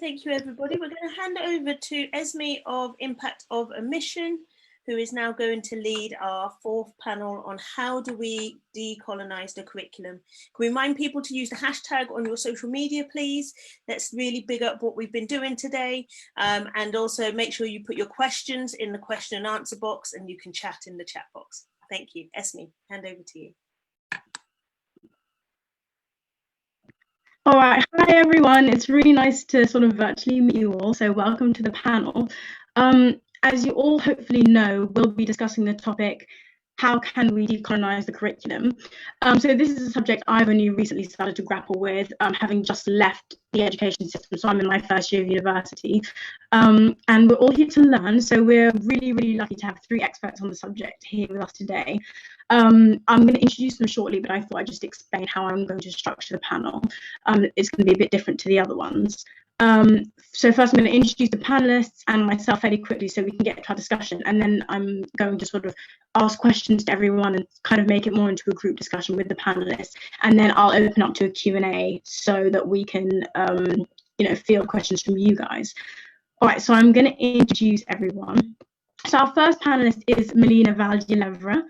thank you, everybody. We're going to hand over to Esme of Impact of Omission, who is now going to lead our fourth panel on how do we decolonize the curriculum. Can we remind people to use the hashtag on your social media, please? Let's really big up what we've been doing today. And also make sure you put your questions in the question and answer box, and you can chat in the chat box. Thank you. Esme, hand over to you. All right, hi everyone. It's really nice to sort of virtually meet you all. So welcome to the panel. As you all hopefully know, we'll be discussing the topic, how can we decolonize the curriculum? So this is a subject I've only recently started to grapple with, having just left the education system. So I'm in my first year of university, and we're all here to learn. So we're really, really lucky to have three experts on the subject here with us today. I'm going to introduce them shortly, but I thought I'd just explain how I'm going to structure the panel. It's going to be a bit different to the other ones. So first I'm going to introduce the panelists and myself fairly quickly so we can get to our discussion, and then I'm going to sort of ask questions to everyone and kind of make it more into a group discussion with the panelists, and then I'll open up to a Q&A so that we can field questions from you guys. All right, so I'm going to introduce everyone. So our first panelist is Melina Valdelièvre.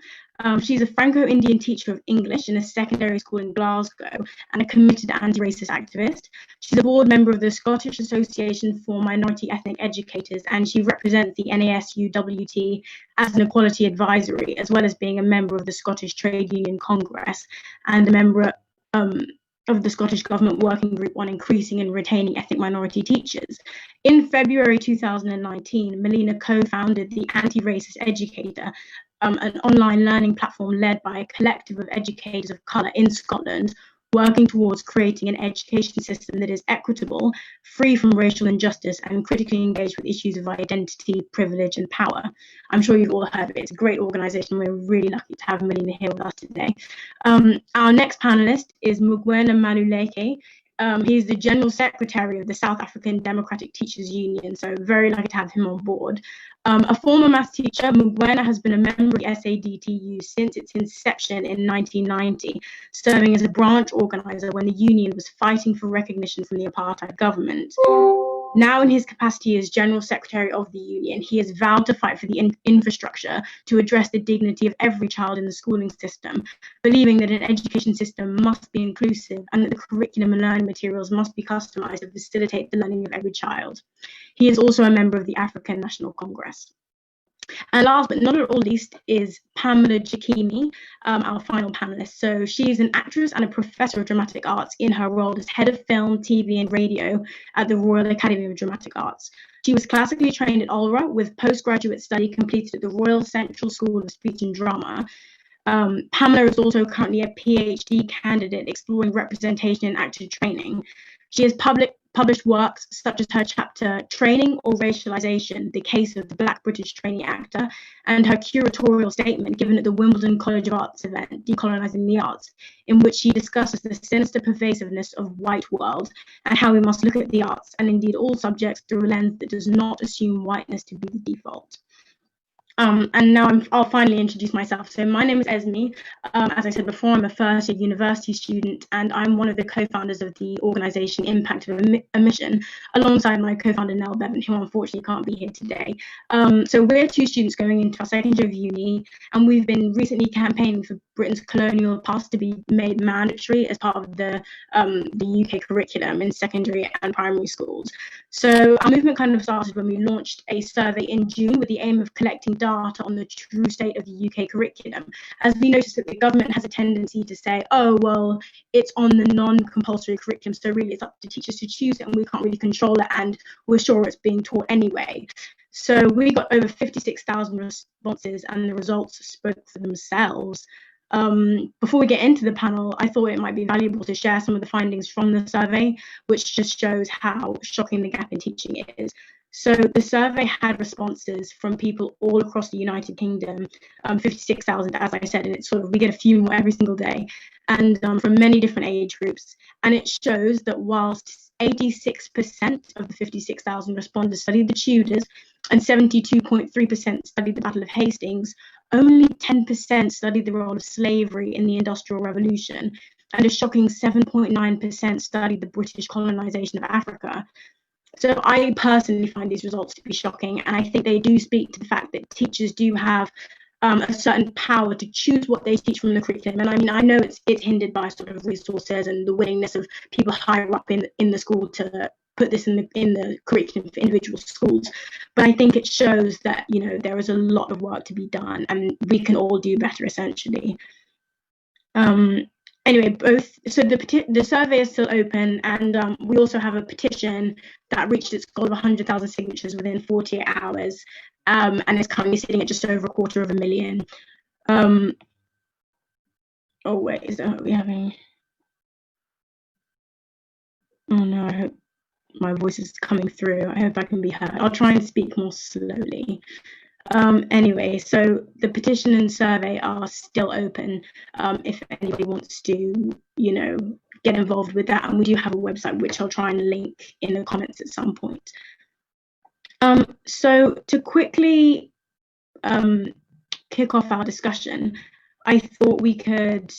She's a Franco-Indian teacher of English in a secondary school in Glasgow and a committed anti-racist activist. She's a board member of the Scottish Association for Minority Ethnic Educators, and she represents the NASUWT as an equality advisory, as well as being a member of the Scottish Trade Union Congress and a member of the Scottish Government Working Group on Increasing and Retaining Ethnic Minority Teachers. In February 2019, Melina co-founded the Anti-Racist Educator, an online learning platform led by a collective of educators of colour in Scotland, working towards creating an education system that is equitable, free from racial injustice, and critically engaged with issues of identity, privilege, and power. I'm sure you've all heard of it. It's a great organisation. We're really lucky to have Melina here with us today. Our next panellist is Mugwena Maluleke. He's the General Secretary of the South African Democratic Teachers Union, so very lucky to have him on board. A former maths teacher, Mugwena has been a member of the SADTU since its inception in 1990, serving as a branch organiser when the union was fighting for recognition from the apartheid government. Now in his capacity as General Secretary of the Union, he has vowed to fight for the infrastructure to address the dignity of every child in the schooling system, believing that an education system must be inclusive and that the curriculum and learning materials must be customised to facilitate the learning of every child. He is also a member of the African National Congress. And last but not at all least is Pamela Jikiemi, our final panelist. So she is an actress and a professor of dramatic arts in her role as head of film, TV and radio at the Royal Academy of Dramatic Arts. She was classically trained at Ulra with postgraduate study completed at the Royal Central School of Speech and Drama. Pamela is also currently a PhD candidate exploring representation in actor training. She has published works such as her chapter Training or Racialization, the Case of the Black British Trainee Actor, and her curatorial statement given at the Wimbledon College of Arts event, Decolonizing the Arts, in which she discusses the sinister pervasiveness of white world and how we must look at the arts and indeed all subjects through a lens that does not assume whiteness to be the default. And now I'll finally introduce myself. So my name is Esme. As I said before, I'm a first year university student, and I'm one of the co-founders of the organisation Impact of Omission, alongside my co-founder Nell Bevan, who unfortunately can't be here today. So we're two students going into our second year of uni, and we've been recently campaigning for Britain's colonial past to be made mandatory as part of the UK curriculum in secondary and primary schools. So our movement kind of started when we launched a survey in June with the aim of collecting data on the true state of the UK curriculum, as we noticed that the government has a tendency to say, oh, well, it's on the non-compulsory curriculum, so really it's up to teachers to choose it and we can't really control it, and we're sure it's being taught anyway. So we got over 56,000 responses and the results spoke for themselves. Before we get into the panel, I thought it might be valuable to share some of the findings from the survey, which just shows how shocking the gap in teaching is. So the survey had responses from people all across the United Kingdom, 56,000, as I said, and it's sort of, we get a few more every single day, and from many different age groups. And it shows that whilst 86% of the 56,000 respondents studied the Tudors and 72.3% studied the Battle of Hastings, only 10% studied the role of slavery in the Industrial Revolution, and a shocking 7.9% studied the British colonisation of Africa. So I personally find these results to be shocking, and I think they do speak to the fact that teachers do have a certain power to choose what they teach from the curriculum. And I mean, I know it's hindered by sort of resources and the willingness of people higher up in the school to put this in the curriculum for individual schools. But I think it shows that, you know, there is a lot of work to be done, and we can all do better, essentially. Anyway, so the survey is still open, and we also have a petition that reached its goal of 100,000 signatures within 48 hours, and is currently sitting at just over 250,000. Oh wait, are we having? Oh no, I hope my voice is coming through. I hope I can be heard. I'll try and speak more slowly. Anyway, so the petition and survey are still open if anybody wants to, you know, get involved with that. And we do have a website, which I'll try and link in the comments at some point. So to quickly kick off our discussion, I thought we could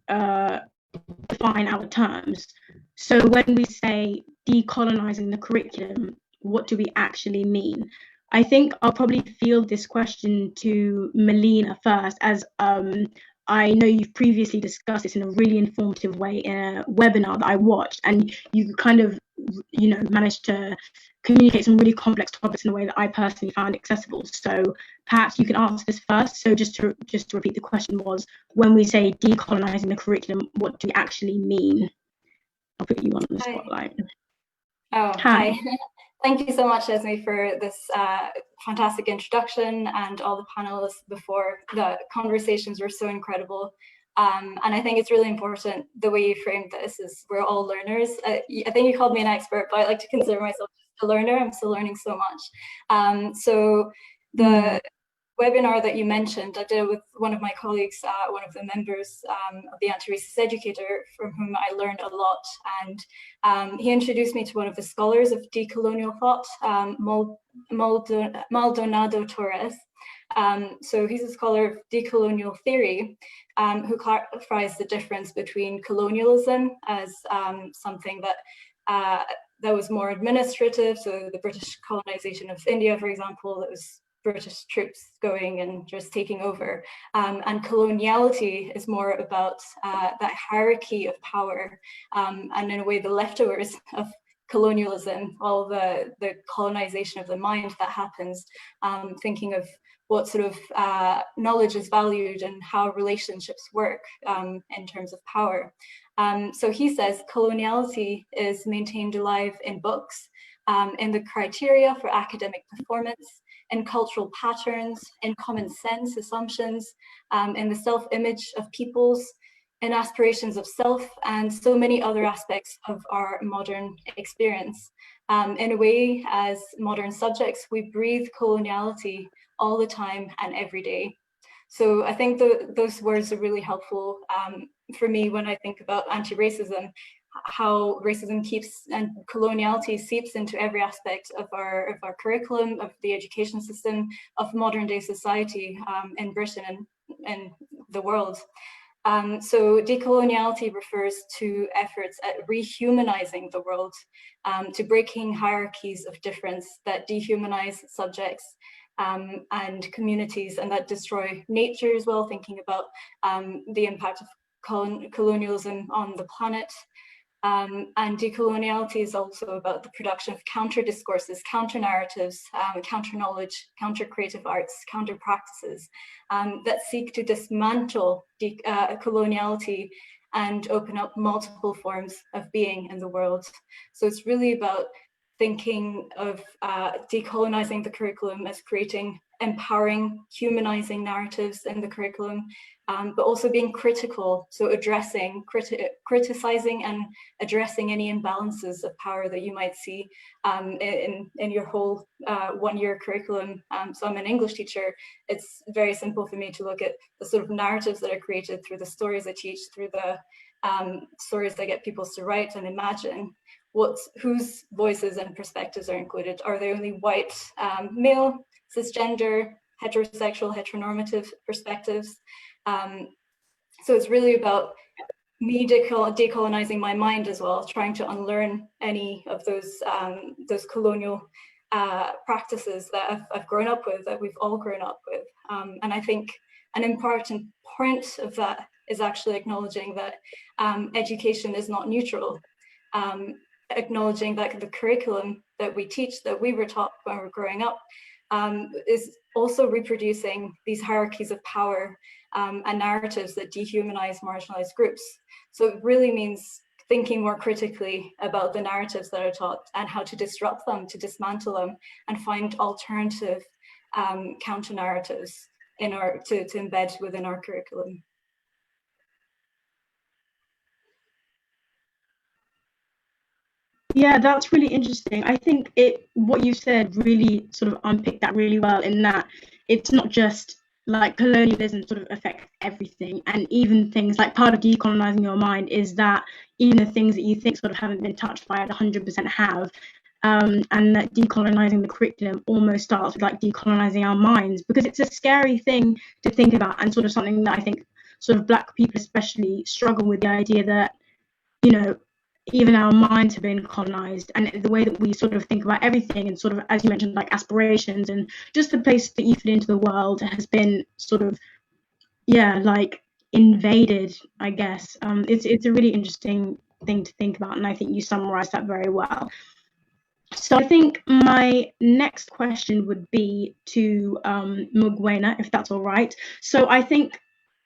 define our terms. So when we say decolonizing the curriculum, what do we actually mean? I think I'll probably field this question to Mélina first, as I know you've previously discussed this in a really informative way in a webinar that I watched, and you kind of, you know, managed to communicate some really complex topics in a way that I personally found accessible. So perhaps you can answer this first. So just to repeat, the question was, when we say decolonizing the curriculum, what do we actually mean? I'll put you on the spotlight. Oh, hi. Thank you so much, Esme, for this fantastic introduction, and all the panelists before. The conversations were so incredible. And I think it's really important, the way you framed this is we're all learners. I think you called me an expert, but I like to consider myself a learner. I'm still learning so much. So the webinar that you mentioned, I did it with one of my colleagues, one of the members of the Anti-Racist Educator, from whom I learned a lot. And he introduced me to one of the scholars of decolonial thought, Maldonado Torres. So he's a scholar of decolonial theory, who clarifies the difference between colonialism as something that was more administrative, so the British colonization of India, for example, that was British troops going and just taking over. And coloniality is more about that hierarchy of power, and in a way the leftovers of colonialism, all the colonization of the mind that happens, thinking of what sort of knowledge is valued and how relationships work in terms of power. So he says coloniality is maintained alive in books, in the criteria for academic performance, in cultural patterns, in common sense assumptions, in the self-image of peoples, in aspirations of self, and so many other aspects of our modern experience. In a way, as modern subjects, we breathe coloniality all the time and every day. So I think those words are really helpful for me when I think about anti-racism, how racism keeps and coloniality seeps into every aspect of our curriculum, of the education system, of modern day society in Britain and the world. So decoloniality refers to efforts at rehumanizing the world, to breaking hierarchies of difference that dehumanize subjects and communities, and that destroy nature as well, thinking about the impact of colonialism on the planet. And decoloniality is also about the production of counter discourses, counter narratives, counter knowledge, counter creative arts, counter practices that seek to dismantle coloniality and open up multiple forms of being in the world. So it's really about thinking of decolonizing the curriculum as creating empowering, humanizing narratives in the curriculum, but also being critical, so addressing, criticizing and addressing any imbalances of power that you might see in your whole one-year curriculum. So I'm an English teacher. It's very simple for me to look at the sort of narratives that are created through the stories I teach, through the stories that get people to write and imagine. Whose voices and perspectives are included? Are they only white, male, cisgender, heterosexual, heteronormative perspectives? So it's really about me decolonizing my mind as well, trying to unlearn any of those colonial practices that I've grown up with, that we've all grown up with. And I think an important point of that is actually acknowledging that education is not neutral. Acknowledging that the curriculum that we teach, that we were taught when we were growing up, is also reproducing these hierarchies of power and narratives that dehumanize marginalized groups. So it really means thinking more critically about the narratives that are taught and how to disrupt them, to dismantle them, and find alternative counter narratives in our to embed within our curriculum. Yeah, that's really interesting. I think what you said really sort of unpicked that really well, in that it's not just like colonialism sort of affects everything, and even things like part of decolonizing your mind is that even the things that you think sort of haven't been touched by it 100% have. And that decolonizing the curriculum almost starts with like decolonizing our minds, because it's a scary thing to think about, and sort of something that I think sort of Black people especially struggle with, the idea that, you know, even our minds have been colonized, and the way that we sort of think about everything, and sort of, as you mentioned, like aspirations and just the place that you fit into the world has been sort of, yeah, like invaded, I guess. It's a really interesting thing to think about, and I think you summarized that very well. So I think my next question would be to Mugwena, if that's all right. So I think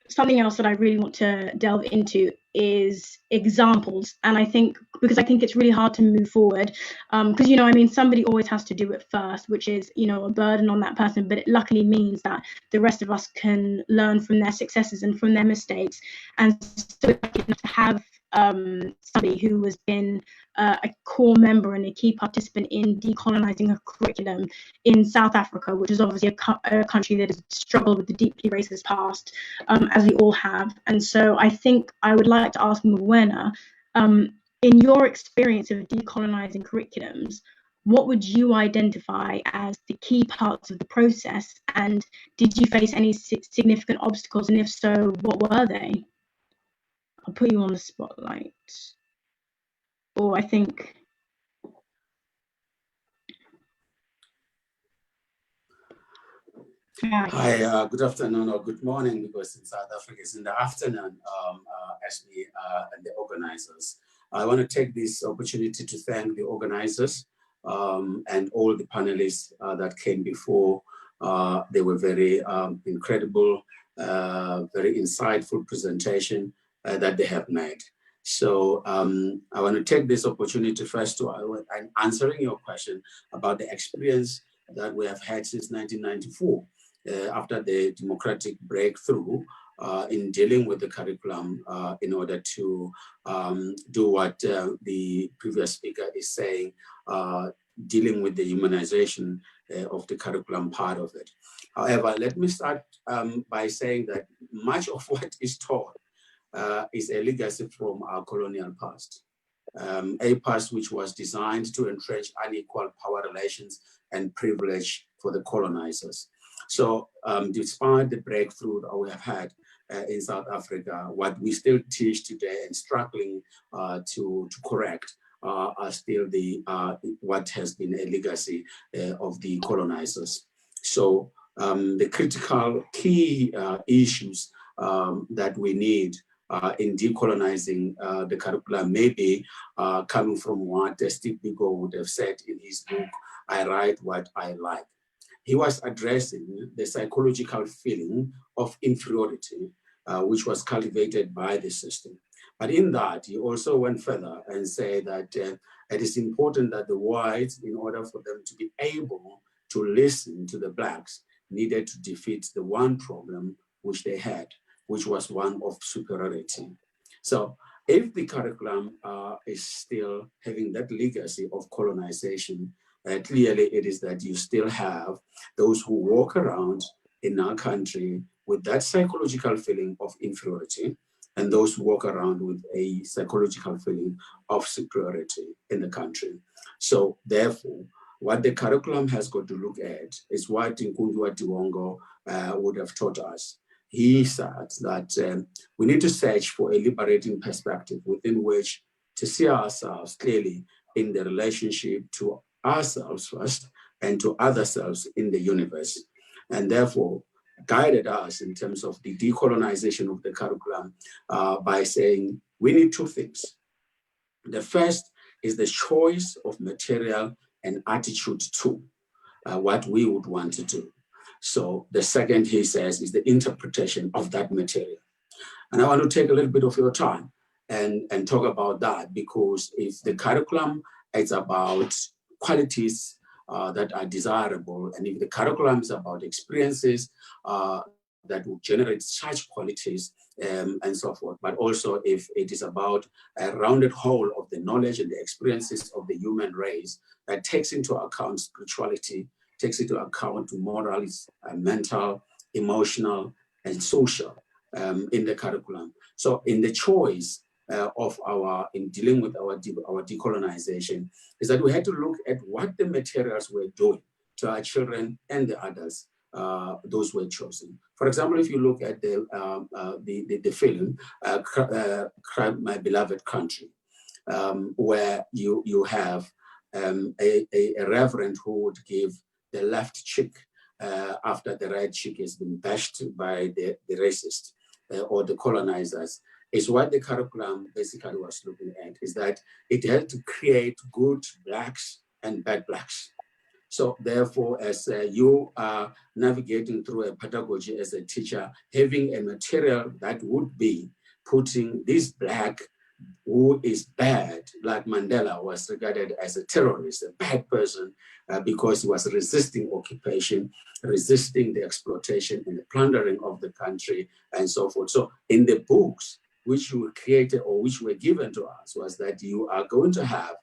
something else that I really want to delve into is examples. And I think, because I think it's really hard to move forward, because, you know, I mean, somebody always has to do it first, which is, you know, a burden on that person, but it luckily means that the rest of us can learn from their successes and from their mistakes. And so to have somebody who has been a core member and a key participant in decolonizing a curriculum in South Africa, which is obviously a country that has struggled with the deeply racist past, as we all have. And so I think I would like to ask Mugwena, in your experience of decolonizing curriculums, what would you identify as the key parts of the process? And did you face any significant obstacles? And if so, what were they? I'll put you on the spotlight. Or I think... Hi, good afternoon or good morning, because in South Africa it's in the afternoon, Ashley, and the organizers. I want to take this opportunity to thank the organizers and all the panelists that came before. They were very incredible, very insightful presentation that they have made. So I want to take this opportunity first to answering your question about the experience that we have had since 1994. After the democratic breakthrough in dealing with the curriculum in order to do what the previous speaker is saying, dealing with the humanization of the curriculum part of it. However, let me start by saying that much of what is taught is a legacy from our colonial past. A past which was designed to entrench unequal power relations and privilege for the colonizers. So despite the breakthrough that we have had in South Africa, what we still teach today and struggling to correct are still the what has been a legacy of the colonizers. So the critical key issues that we need in decolonizing the curriculum may be coming from what Steve Biko would have said in his book, I Write What I Like. He was addressing the psychological feeling of inferiority, which was cultivated by the system. But in that, he also went further and said that it is important that the whites, in order for them to be able to listen to the blacks, needed to defeat the one problem which they had, which was one of superiority. So if the curriculum is still having that legacy of colonization, clearly it is that you still have those who walk around in our country with that psychological feeling of inferiority, and those who walk around with a psychological feeling of superiority in the country. So therefore, what the curriculum has got to look at is what Nkundiwa Diwongo would have taught us, he said that we need to search for a liberating perspective within which to see ourselves clearly in the relationship to ourselves first and to other selves in the universe, and therefore guided us in terms of the decolonization of the curriculum by saying we need two things. The first is the choice of material and attitude to what we would want to do. So the second, he says, is the interpretation of that material. And I want to take a little bit of your time and talk about that, because if the curriculum is about qualities that are desirable, and if the curriculum is about experiences that will generate such qualities and so forth, but also if it is about a rounded whole of the knowledge and the experiences of the human race that takes into account spirituality, takes into account morals, mental, emotional, and social in the curriculum. So in the choice in dealing with our decolonization is that we had to look at what the materials were doing to our children and the adults, those were chosen. For example, if you look at the film, My Beloved Country, where you have a reverend who would give the left cheek after the right cheek has been bashed by the racist or the colonizers, is what the curriculum basically was looking at, is that it had to create good blacks and bad blacks. So therefore, as you are navigating through a pedagogy as a teacher, having a material that would be putting this black who is bad, like Mandela was regarded as a terrorist, a bad person, because he was resisting occupation, resisting the exploitation and the plundering of the country, and so forth. So in the books which you created or which were given to us was that you are going to have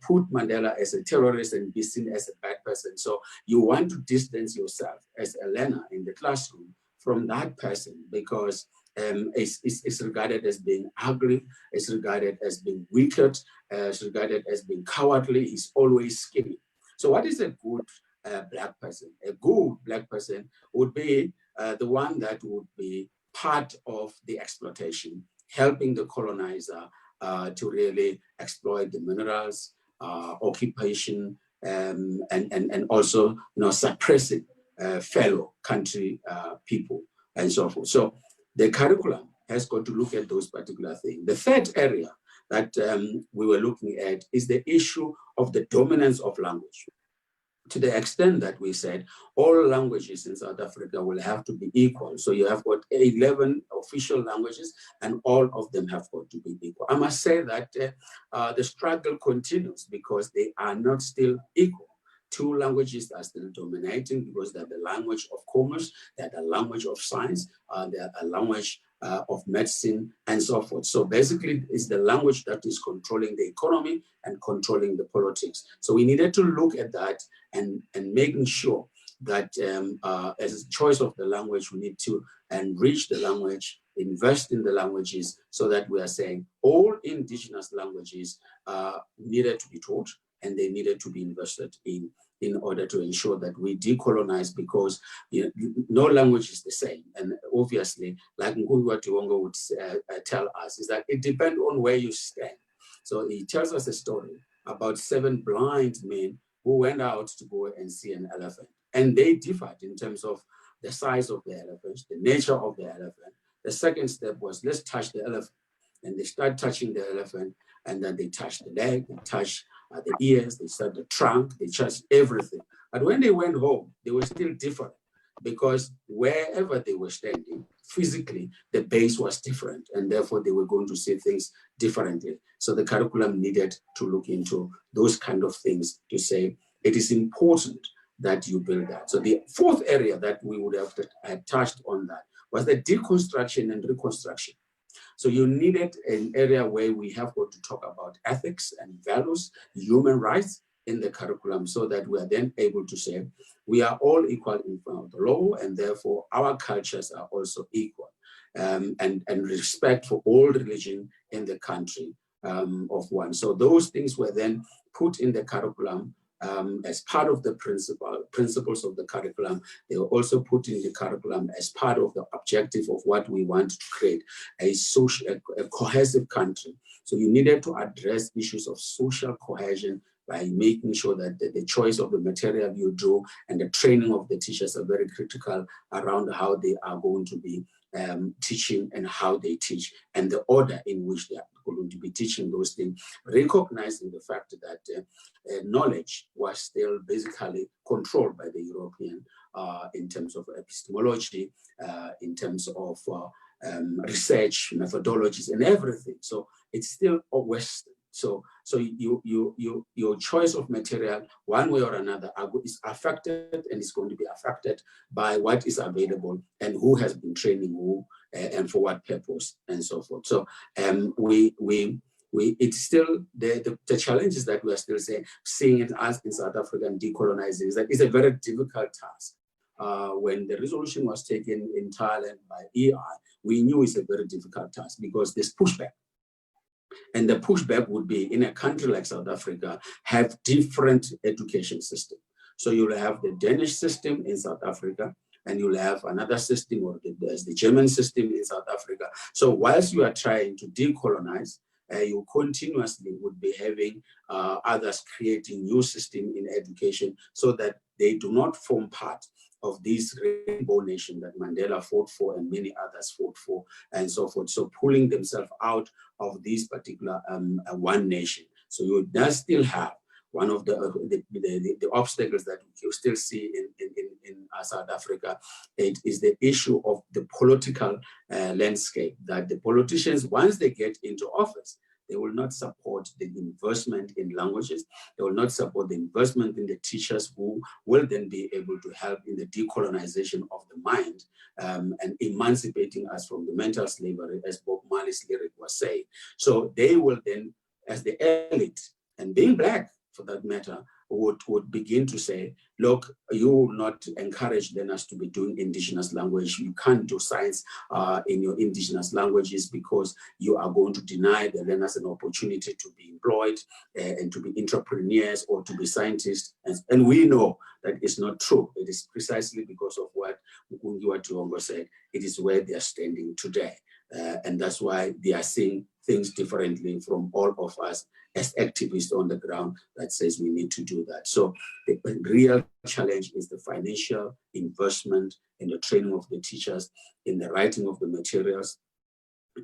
put Mandela as a terrorist and be seen as a bad person. So you want to distance yourself as a learner in the classroom from that person, because it's regarded as being ugly, it's regarded as being wicked, it's regarded as being cowardly, it's always scheming. So what is a good black person? A good black person would be the one that would be part of the exploitation, helping the colonizer to really exploit the minerals, occupation, and also suppressing fellow country people and so forth. So the curriculum has got to look at those particular things. The third area that we were looking at is the issue of the dominance of language. To the extent that we said all languages in South Africa will have to be equal. So you have got 11 official languages and all of them have got to be equal. I must say that the struggle continues because they are not still equal. Two languages are still dominating because they're the language of commerce, they're the language of science, they're a language of medicine and so forth. So basically it's the language that is controlling the economy and controlling the politics. So we needed to look at that and making sure that as a choice of the language, we need to enrich the language, invest in the languages, so that we are saying all indigenous languages needed to be taught and they needed to be invested in order to ensure that we decolonize, because no language is the same. And obviously, like Mugwena Tiwongo would tell us, is that it depends on where you stand. So he tells us a story about 7 blind men who went out to go and see an elephant. And they differed in terms of the size of the elephant, the nature of the elephant. The second step was, let's touch the elephant. And they start touching the elephant, and then they touch the leg, they touch the ears, they touch the trunk, they touch everything. But when they went home, they were still different, because wherever they were standing, physically, the base was different, and therefore they were going to see things differently. So the curriculum needed to look into those kind of things to say, it is important that you build that. So the fourth area that we would have touched on that was the deconstruction and reconstruction. So you needed an area where we have got to talk about ethics and values, human rights in the curriculum, so that we are then able to say we are all equal in front of the law, and therefore our cultures are also equal, and respect for all religion in the country of one. So those things were then put in the curriculum as part of the principles of the curriculum. They were also put in the curriculum as part of the objective of what we want to create, a cohesive country. So you needed to address issues of social cohesion by making sure that the choice of the material you do and the training of the teachers are very critical around how they are going to be teaching and how they teach, and the order in which they are going to be teaching those things, recognizing the fact that knowledge was still basically controlled by the European in terms of epistemology, in terms of research methodologies and everything. So it's still a Western. So your choice of material, one way or another, is affected and is going to be affected by what is available and who has been training who and for what purpose and so forth. So it's still the challenges that we are still seeing it as in South Africa and decolonizing is that it's a very difficult task. When the resolution was taken in Thailand by EI, we knew it's a very difficult task because there's pushback. And the pushback would be in a country like South Africa, have different education system. So you'll have the Danish system in South Africa, and you'll have another system, or there's the German system in South Africa. So whilst you are trying to decolonize, you continuously would be having others creating new system in education so that they do not form part of this rainbow nation that Mandela fought for and many others fought for and so forth. So pulling themselves out of this particular one nation. So you does still have one of the obstacles that you still see in South Africa. It is the issue of the political landscape, that the politicians, once they get into office, they will not support the investment in languages. They will not support the investment in the teachers who will then be able to help in the decolonization of the mind and emancipating us from the mental slavery, as Bob Marley's lyric was saying. So they will then, as the elite, and being Black for that matter, would begin to say, look, you will not encourage learners to be doing indigenous language. You can't do science in your indigenous languages because you are going to deny the learners an opportunity to be employed and to be entrepreneurs or to be scientists. And we know that it's not true. It is precisely because of what Mukungiwa Tuongo said. It is where they are standing today. And that's why they are seeing things differently from all of us as activists on the ground that says we need to do that. So the real challenge is the financial investment in the training of the teachers, in the writing of the materials.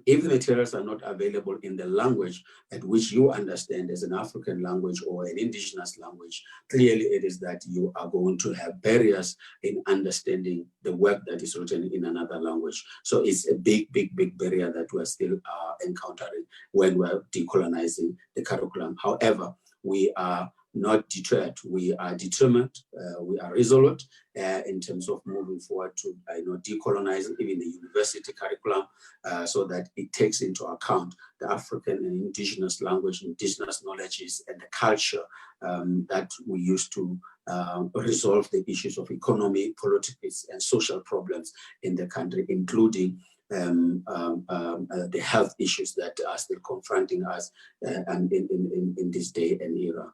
If the materials are not available in the language at which you understand as an African language or an indigenous language, clearly it is that you are going to have barriers in understanding the work that is written in another language. So it's a big barrier that we're still encountering when we're decolonizing the curriculum. However, we are not deterred. We are determined, we are resolute in terms of moving forward to decolonizing even the university curriculum so that it takes into account the African and indigenous language, indigenous knowledges, and the culture that we use to resolve the issues of economy, politics, and social problems in the country, including the health issues that are still confronting us and in this day and era.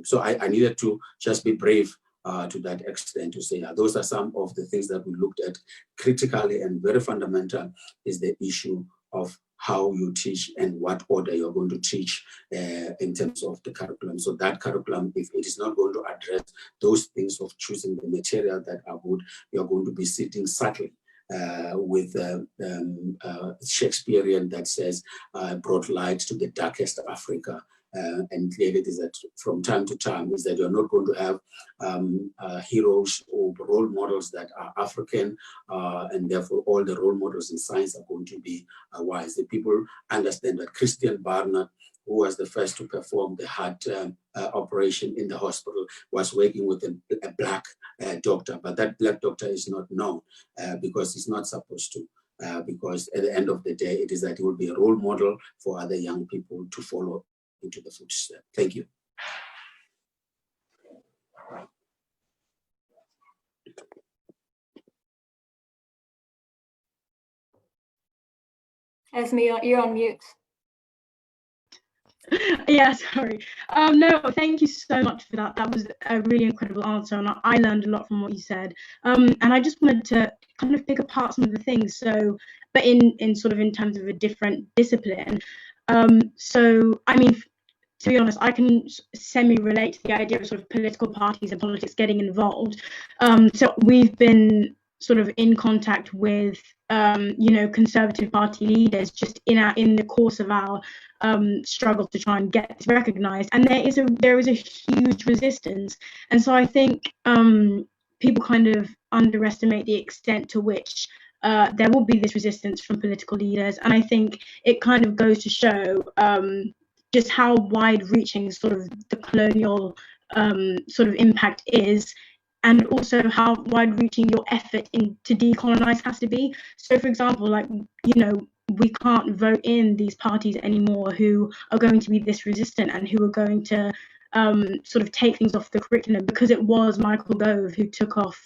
So I needed to just be brave to that extent to say those are some of the things that we looked at critically, and very fundamental is the issue of how you teach and what order you're going to teach in terms of the curriculum. So that curriculum, if it is not going to address those things of choosing the material that are good, you're going to be sitting subtly with Shakespearean that says, brought light to the darkest Africa. And clearly it is that from time to time is that you're not going to have heroes or role models that are African, and therefore all the role models in science are going to be wise. The people understand that Christian Barnard, who was the first to perform the heart operation in the hospital, was working with a Black doctor, but that Black doctor is not known because he's not supposed to. Because at the end of the day, it is that he will be a role model for other young people to follow into the footsteps. Thank you. Esme, you're on mute. Yeah, sorry. No, thank you so much for that. That was a really incredible answer, and I learned a lot from what you said. And I just wanted to kind of pick apart some of the things. So, but in sort of in terms of a different discipline. So, I mean, to be honest, I can semi-relate to the idea of sort of political parties and politics getting involved. So we've been sort of in contact with, you know, Conservative Party leaders just in the course of our struggle to try and get this recognised, and there is a huge resistance, and so I think people kind of underestimate the extent to which there will be this resistance from political leaders, and I think it kind of goes to show just how wide-reaching sort of the colonial sort of impact is, and also how wide-reaching your effort to decolonize has to be. So, for example, like, you know, we can't vote in these parties anymore who are going to be this resistant and who are going to sort of take things off the curriculum, because it was Michael Gove who took off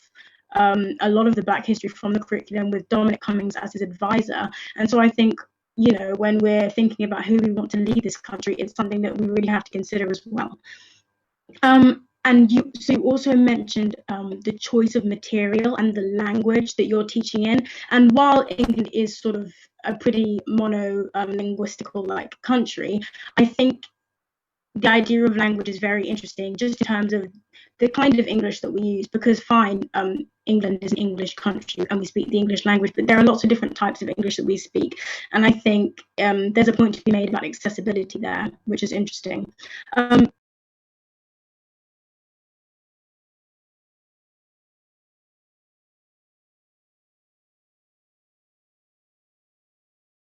a lot of the Black history from the curriculum with Dominic Cummings as his advisor. And so I think, you know, when we're thinking about who we want to lead this country, it's something that we really have to consider as well. And you also mentioned the choice of material and the language that you're teaching in. And while England is sort of a pretty mono-linguistical like country, I think the idea of language is very interesting, just in terms of the kind of English that we use, because fine, England is an English country and we speak the English language, but there are lots of different types of English that we speak. And I think there's a point to be made about accessibility there, which is interesting.